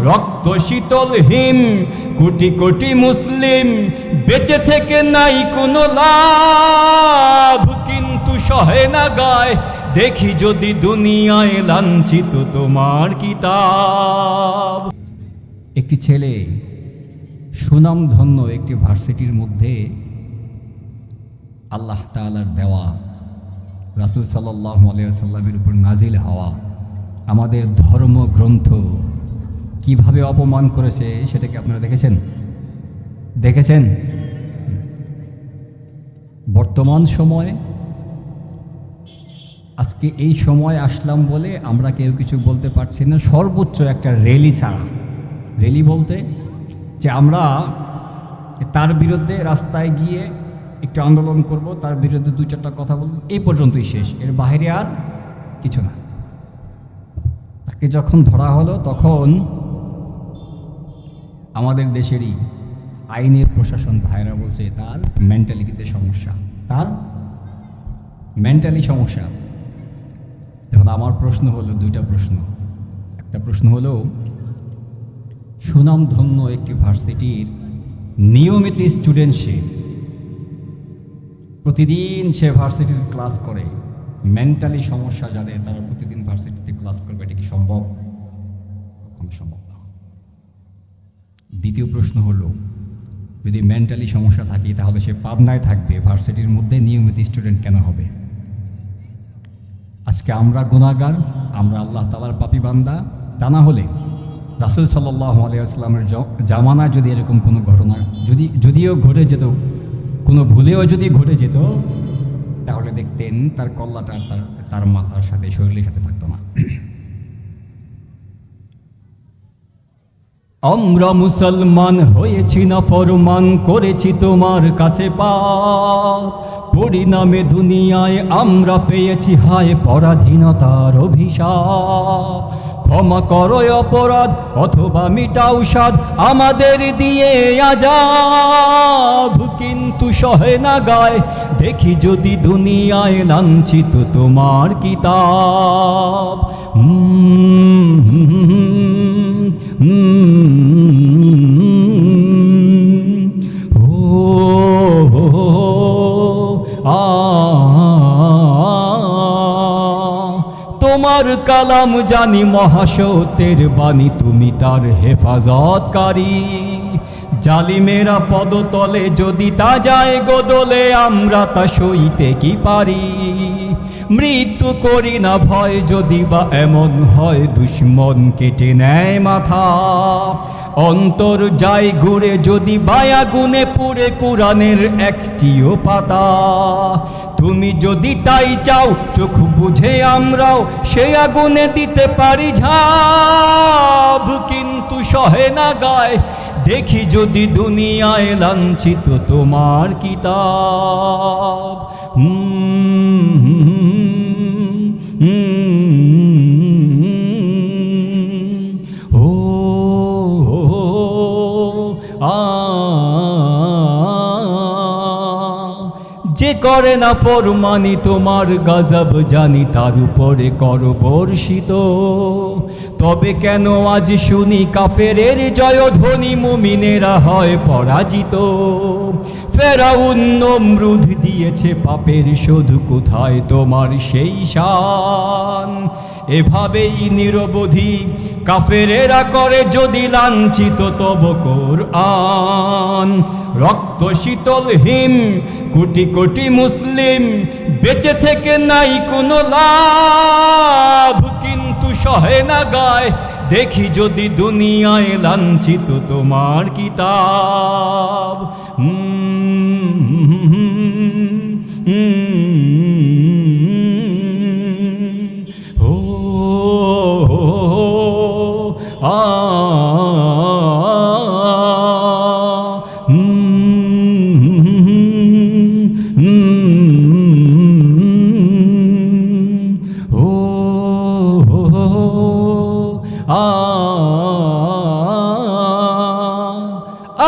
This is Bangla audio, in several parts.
রক্ত শীতল হিম, কোটি কোটি মুসলিম বেঁচে থেকে নাই কোনো লাভ, কিন্তু সহে না গায় দেখি যদি দুনিয়ায় লাঞ্ছিত তোমার কিতাব। একটি ছেলে সুনামধন্য একটি ভার্সিটির মধ্যে আল্লাহ তাআলার দেওয়া, রাসূল সাল্লাল্লাহু আলাইহি ওয়াসাল্লামের উপর নাজিল হওয়া আমাদের ধর্মগ্রন্থ কিভাবে অপমান করেছে সেটাকে আপনারা দেখেছেন? বর্তমান সময়ে আজকে এই সময় আসলাম বলে আমরা কেউ কিছু বলতে পারছি না, সর্বোচ্চ একটা র্যালি ছাড়া। র্যালি বলতে যে আমরা তার বিরুদ্ধে রাস্তায় গিয়ে একটু আন্দোলন করব, তার বিরুদ্ধে দু চারটা কথা বলব, এই পর্যন্তই শেষ, এর বাইরে আর কিছু না। তাকে যখন ধরা হলো তখন আমাদের দেশেরই আইনের প্রশাসন ভাইরা বলছে তার মেন্টালিটিতে সমস্যা, তার মেন্টালি সমস্যা। এখন আমার প্রশ্ন হলো দুইটা প্রশ্ন। একটা প্রশ্ন হলো, সুনামধন্য একটি ভার্সিটির নিয়মিত স্টুডেন্ট, সে প্রতিদিন সে ভার্সিটির ক্লাস করে, মেন্টালি সমস্যা যাদের তারা প্রতিদিন ভার্সিটিতে ক্লাস করবে, এটা কি সম্ভব? কখনো সম্ভব না। দ্বিতীয় প্রশ্ন হলো, যদি মেন্টালি সমস্যা থাকে তাহলে সে পাবনায় থাকবে, ভার্সিটির মধ্যে নিয়মিত স্টুডেন্ট কেন হবে? আজকে আমরা গুনাহগার, আমরা আল্লাহ তাআলার পাপী বান্দা। তা না হলে রাসূল সাল্লাল্লাহু আলাইহি ওয়াসাল্লামের জামানায় যদি এরকম কোনো ঘটনা যদিও ঘটে যেত, কোনো ভুলেও যদি ঘটে যেত, তাহলে দেখতেন তার কল্লাটা তার মাথার সাথে, শরীরের সাথে থাকতো না। আমরা মুসলমান হয়েছি না ফরমান, করেছি তোমার কাছে পাপ, পরিণামে দুনিয়ায় আমরা পেয়েছি হায় পরাধীনতার অভিশাপ। ক্ষমা করো অপরাধ অথবা মিটাও সাদ, আমাদের দিয়ে আযাব, কিন্তু সহে না গায় দেখি যদি দুনিয়ায় লাঞ্ছিত তোমার কিতাব। তোমার কালাম জানি মহাসত্যের বাণী, তুমি তার হেফাজতকারী। জালিমেরা পদতলে যদি তা যায় গোদলে, আমরা তা সইতে কি পারি? মৃত্যু করি না ভয় যদি বা এমন হয় দুশ্মন কেটে নেয় মাথা, অন্তর যায় ঘুরে যদি বায়া গুনে পুরে কোরআনের একটিও পাতা। তুমি যদি তাই চাও চোখ বুঝে আমরাও সে আগুনে দিতে পারি ঝাঁপ, কিন্তু সহে না গায় দেখি যদি দুনিয়ায় লাঞ্ছিত তোমার কিতাব। যে করে না ফরমানি তোমার গজব জানি, তার উপরে করো বর্ষিত। তবে কেন আজ শুনি কাফেরের জয়ধ্বনি, মুমিনেরা হয় পরাজিত। ফেরাউন নমরুদ দিয়েছে পাপের শোধ, কোথায় তোমার সেই শান? এভাবেই নিরবধি কাফেরেরা করে যদি লাঞ্ছিত তব কোরআন। রক্ত শীতল হিম, কোটি কোটি মুসলিম বেঁচে থেকে নাই কোনো লাভ, কিন্তু সহে না গায় দেখি যদি দুনিয়ায় লাঞ্ছিত তোমার কিতাব।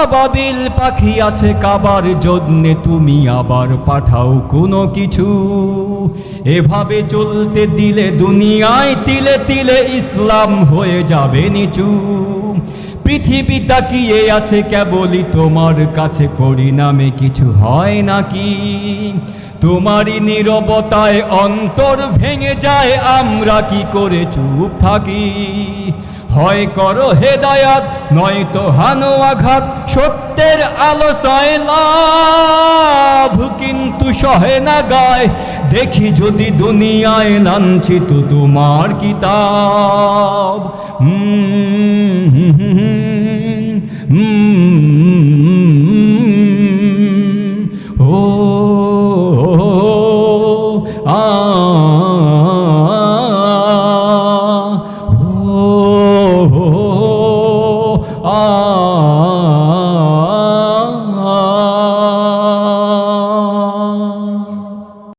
আবাবিল পাখি আছে কাবার জন্যে, তুমি আবার পাঠাও কোনো কিছু। এভাবে চলতে দিলে দুনিয়ায় তিলে তিলে ইসলাম হয়ে যাবে নিচু। পৃথিবী তাকিয়ে আছে কেবলই তোমার কাছে, পরিণামে কিছু হয় নাকি? তোমারই নীরবতায় অন্তর ভেঙে যায়, আমরা কি করে চুপ থাকি? হয় করো হেদায়াত, নয়তো হানো আঘাত, সত্যের আলো চায় লাভ, কিন্তু সহে না গায় দেখি যদি দুনিয়ায় লাঞ্ছিত তোমার কিতাব। ও আ